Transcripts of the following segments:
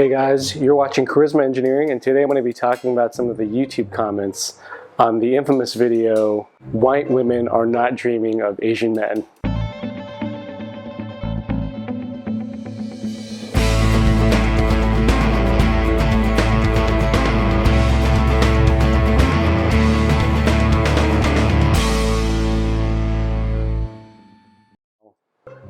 Hey guys, you're watching Charisma Engineering, and today I'm going to be talking about some of the YouTube comments on the infamous video, "White women are not dreaming of Asian men."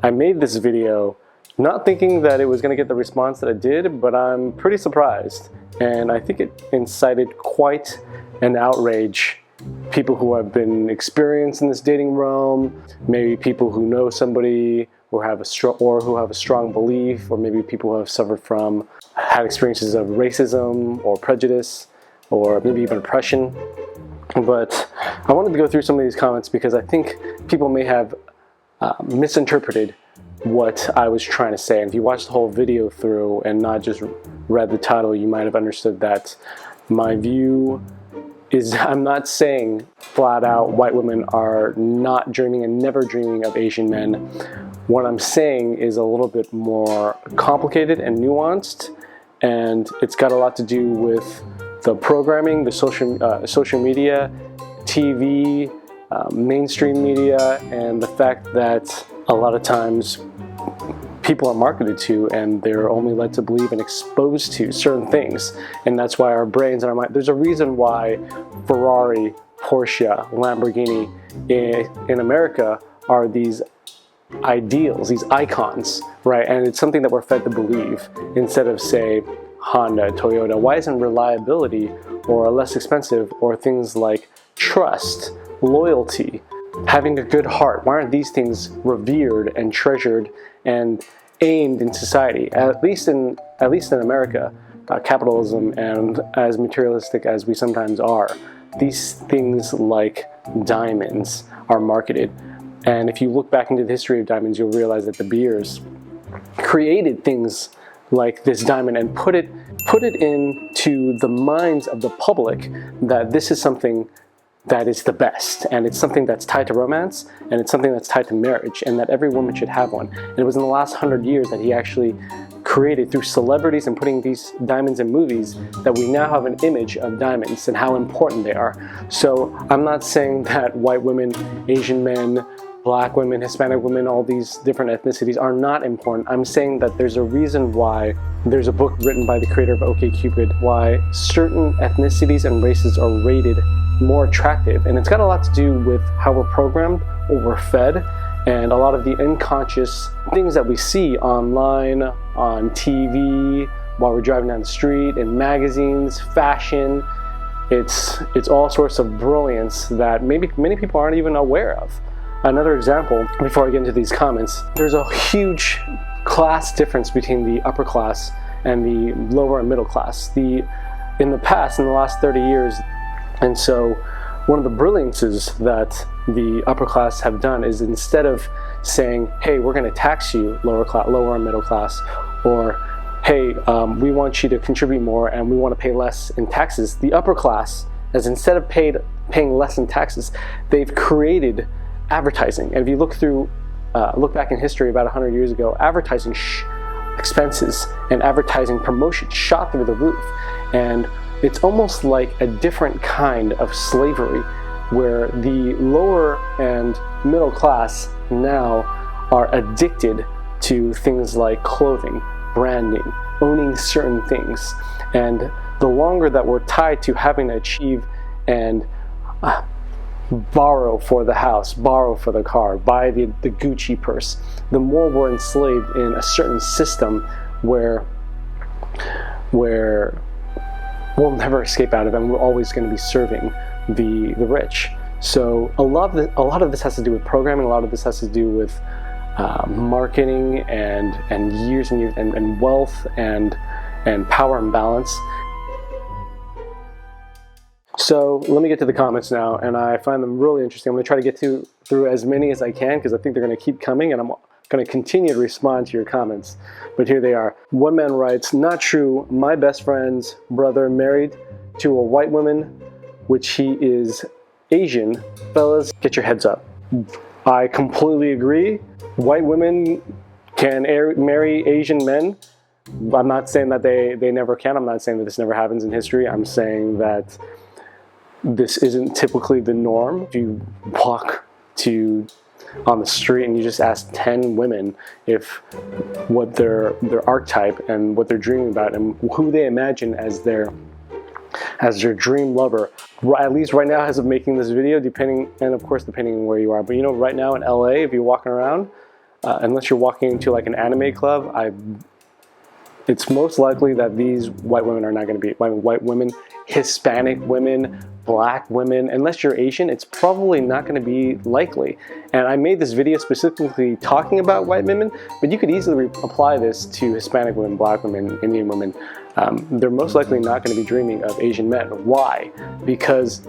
I made this video not thinking that it was going to get the response that it did, but I'm pretty surprised, and I think it incited quite an outrage. People who have been experienced in this dating realm, maybe people who know somebody who have a strong belief, or maybe people who have had experiences of racism or prejudice, or maybe even oppression. But I wanted to go through some of these comments because I think people may have misinterpreted what I was trying to say. And if you watched the whole video through and not just read the title, you might have understood that my view is I'm not saying flat out white women are not dreaming and never dreaming of Asian men. What I'm saying is a little bit more complicated and nuanced, and it's got a lot to do with the programming, the social media, TV, mainstream media, and the fact that a lot of times people are marketed to and they're only led to believe and exposed to certain things, and that's why our brains and our mind, there's a reason why Ferrari, Porsche, Lamborghini in America are these ideals, these icons, right? And it's something that we're fed to believe instead of, say, Honda, Toyota. Why isn't reliability or less expensive, or things like trust, loyalty, having a good heart, why aren't these things revered and treasured and aimed in society? At least in America, capitalism, and as materialistic as we sometimes are, these things like diamonds are marketed. And if you look back into the history of diamonds, you'll realize that the Beers created things like this diamond and put it into the minds of the public that this is something that is the best, and it's something that's tied to romance, and it's something that's tied to marriage, and that every woman should have one. And it was in the last 100 years that he actually created, through celebrities and putting these diamonds in movies, that we now have an image of diamonds and how important they are. So I'm not saying that white women, Asian men, black women, Hispanic women, all these different ethnicities are not important. I'm saying that there's a reason why there's a book written by the creator of OkCupid, why certain ethnicities and races are rated more attractive, and it's got a lot to do with how we're programmed, what we're fed, and a lot of the unconscious things that we see online, on TV, while we're driving down the street, in magazines, fashion. It's all sorts of brilliance that maybe many people aren't even aware of. Another example, before I get into these comments, there's a huge class difference between the upper class and the lower and middle class. In the last 30 years, and so one of the brilliances that the upper class have done is, instead of saying, hey, we're going to tax you, lower and middle class, or hey, we want you to contribute more and we want to pay less in taxes, the upper class, as instead of paying less in taxes, they've created advertising. And if you look back in history about 100 years ago, advertising expenses and advertising promotion shot through the roof. And it's almost like a different kind of slavery, where the lower and middle class now are addicted to things like clothing, branding, owning certain things. And the longer that we're tied to having to achieve and borrow for the house, borrow for the car, buy the Gucci purse, the more we're enslaved in a certain system where we'll never escape out of, and we're always going to be serving the rich. So a lot of this has to do with programming. A lot of this has to do with marketing and years and years and wealth and power and balance. So let me get to the comments now, and I find them really interesting. I'm going to try to get through as many as I can, because I think they're going to keep coming, and I'm going to continue to respond to your comments. But here they are. One man writes, "Not true. My best friend's brother married to a white woman, which he is Asian. Fellas, get your heads up." I completely agree. White women can marry Asian men. I'm not saying that they never can. I'm not saying that this never happens in history. I'm saying that this isn't typically the norm. If you walk on the street and you just ask 10 women what their archetype and what they're dreaming about and who they imagine as their dream lover, at least right now as of making this video, and of course depending on where you are, but you know, right now in LA, if you're walking around, unless you're walking into like an anime club, it's most likely that these white women are not going to be white women, Hispanic women, black women. Unless you're Asian, it's probably not going to be likely. And I made this video specifically talking about white women, but you could easily apply this to Hispanic women, black women, Indian women. They're most likely not going to be dreaming of Asian men. Why? Because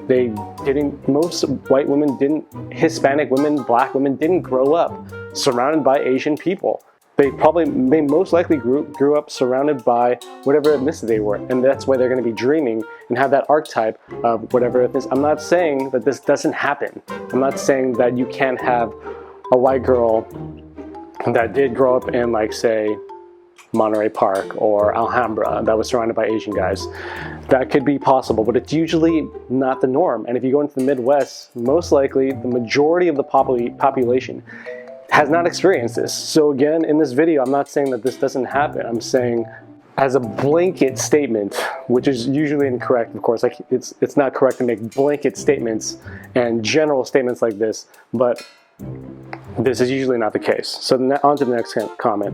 most white women Hispanic women, black women didn't grow up surrounded by Asian people. They most likely grew up surrounded by whatever ethnicity they were, and that's why they're going to be dreaming and have that archetype of whatever ethnicity. I'm not saying that this doesn't happen. I'm not saying that you can't have a white girl that did grow up in, like, say, Monterey Park or Alhambra that was surrounded by Asian guys. That could be possible, but it's usually not the norm. And if you go into the Midwest, most likely the majority of the population has not experienced this. So again, in this video, I'm not saying that this doesn't happen. I'm saying as a blanket statement, which is usually incorrect, of course. Like it's not correct to make blanket statements and general statements like this, but this is usually not the case. So on to the next comment.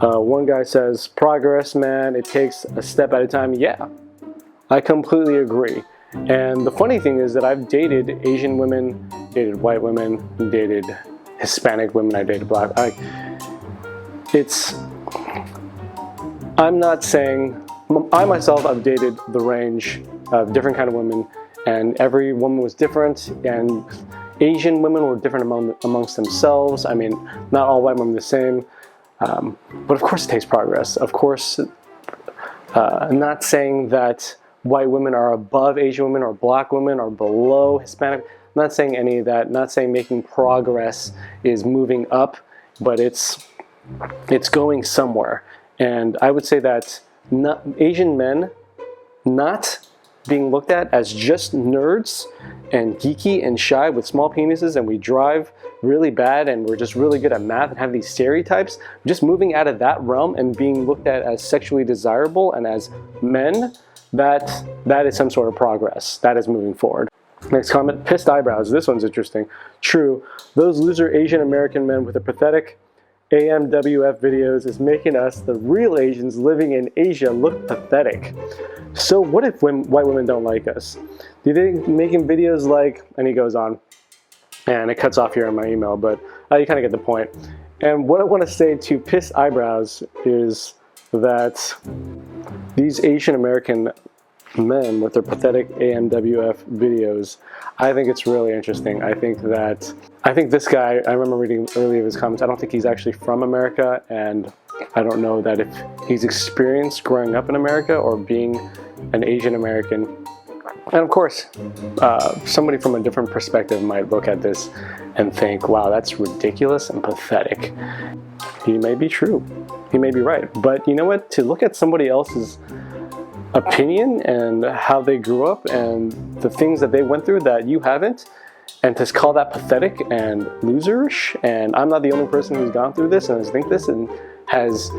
One guy says, progress, man, it takes a step at a time. Yeah, I completely agree. And the funny thing is that I've dated Asian women, dated white women, dated Hispanic women, I dated black. I'm not saying, I myself have dated the range of different kind of women, and every woman was different, and Asian women were different amongst themselves. I mean, not all white women are the same, but of course it takes progress. Of course, I'm not saying that white women are above Asian women or black women or below Hispanic. I'm not saying any of that. I'm not saying making progress is moving up, but it's going somewhere. And I would say that Asian men not being looked at as just nerds and geeky and shy with small penises, and we drive really bad and we're just really good at math and have these stereotypes, just moving out of that realm and being looked at as sexually desirable and as men, that is some sort of progress. That is moving forward. Next comment, pissed eyebrows. This one's interesting. True, those loser Asian American men with the pathetic AMWF videos is making us, the real Asians living in Asia, look pathetic. So what if white women don't like us? Do you think making videos like, and he goes on, and it cuts off here in my email, but you kind of get the point. And what I want to say to pissed eyebrows is that these Asian American men with their pathetic AMWF videos, I think it's really interesting. I think this guy, I remember reading earlier of his comments, I don't think he's actually from America, and I don't know that if he's experienced growing up in America or being an Asian American. And of course, somebody from a different perspective might look at this and think, wow, that's ridiculous and pathetic. He may be true. He may be right. But you know what? To look at somebody else's opinion and how they grew up and the things that they went through that you haven't, and to call that pathetic and loserish, and I'm not the only person who's gone through this and has think this and has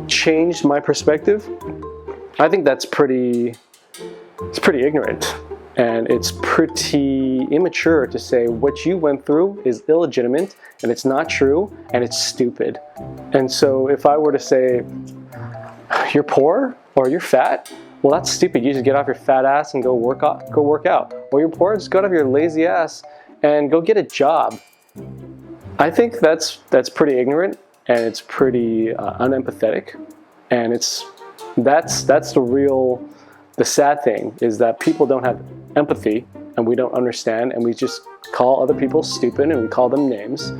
changed my perspective, I think that's pretty ignorant, and it's pretty immature to say what you went through is illegitimate and it's not true and it's stupid. And so if I were to say you're poor or you're fat, well, that's stupid. You just get off your fat ass and go work out. Or you're poor, just get off your lazy ass and go get a job. I think that's pretty ignorant, and it's pretty unempathetic, and that's the sad thing is that people don't have empathy, and we don't understand, and we just call other people stupid, and we call them names,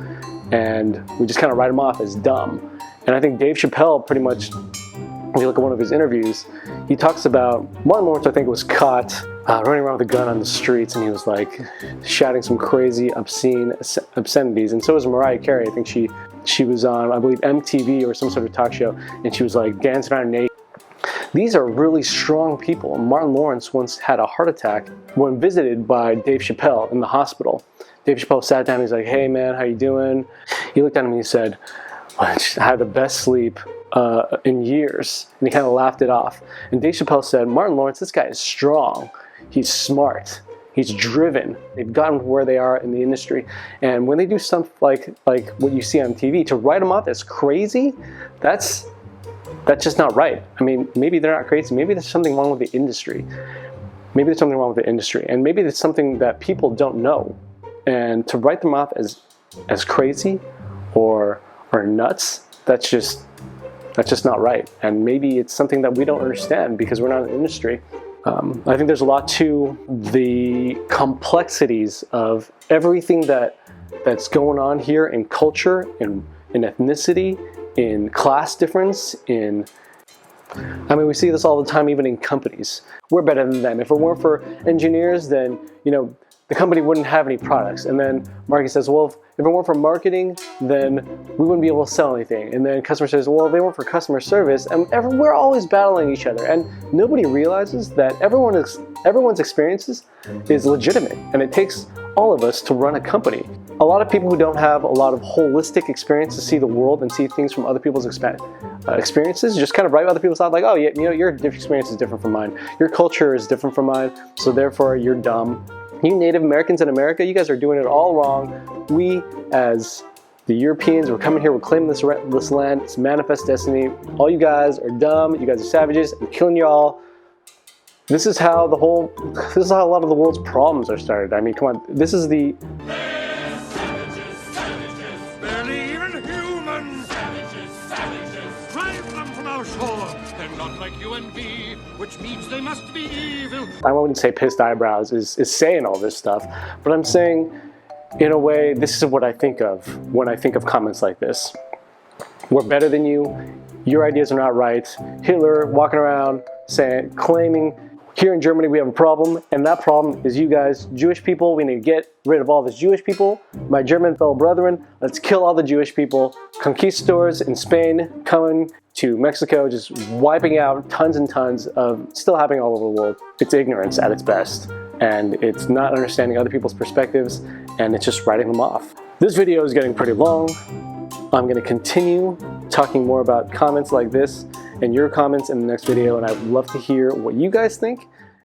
and we just kind of write them off as dumb. And I think Dave Chappelle pretty much, if you look at one of his interviews, he talks about one which I think was caught running around with a gun on the streets, and he was like shouting some crazy obscene obscenities. And so was Mariah Carey. I think she was on, I believe, MTV or some sort of talk show, and she was like dancing around naked. These are really strong people. Martin Lawrence once had a heart attack when visited by Dave Chappelle in the hospital. Dave Chappelle sat down and he's like, "Hey man, how you doing?" He looked at him and he said, "I had the best sleep in years." And he kind of laughed it off. And Dave Chappelle said, "Martin Lawrence, this guy is strong. He's smart. He's driven. They've gotten to where they are in the industry. And when they do something like what you see on TV, to write them off as crazy, that's just not right. I mean, maybe they're not crazy. Maybe there's something wrong with the industry. Maybe there's something wrong with the industry. And maybe there's something that people don't know. And to write them off as crazy or nuts, that's just not right. And maybe it's something that we don't understand because we're not in the industry. I think there's a lot to the complexities of everything that's going on here in culture, in ethnicity, in class difference, I mean, we see this all the time, even in companies. We're better than them. If it weren't for engineers, then, you know, the company wouldn't have any products. And then marketing says, well, if it weren't for marketing, then we wouldn't be able to sell anything. And then customer says, well, if they weren't for customer service, and we're always battling each other. And nobody realizes that everyone's experiences is legitimate. And it takes all of us to run a company. A lot of people who don't have a lot of holistic experience to see the world and see things from other people's experiences just kind of write other people's thoughts, like, oh, yeah, you know, your experience is different from mine. Your culture is different from mine, so therefore you're dumb. You Native Americans in America, you guys are doing it all wrong. We, as the Europeans, we're coming here, we're claiming this land, it's manifest destiny. All you guys are dumb, you guys are savages, I'm killing you all. This is how a lot of the world's problems are started. I mean, come on, this is the... Barely even human! Savages! Drive them from our shore! They're not like you and me, which means they must be evil. I wouldn't say pissed eyebrows is saying all this stuff, but I'm saying, in a way, this is what I think of when I think of comments like this. We're better than you, your ideas are not right. Hitler walking around claiming, here in Germany we have a problem, and that problem is you guys, Jewish people. We need to get rid of all the Jewish people. My German fellow brethren, let's kill all the Jewish people. Conquistadors in Spain coming to Mexico, just wiping out tons and tons of, still happening all over the world. It's ignorance at its best, and it's not understanding other people's perspectives, and it's just writing them off. This video is getting pretty long. I'm going to continue talking more about comments like this and your comments in the next video, and I'd love to hear what you guys think.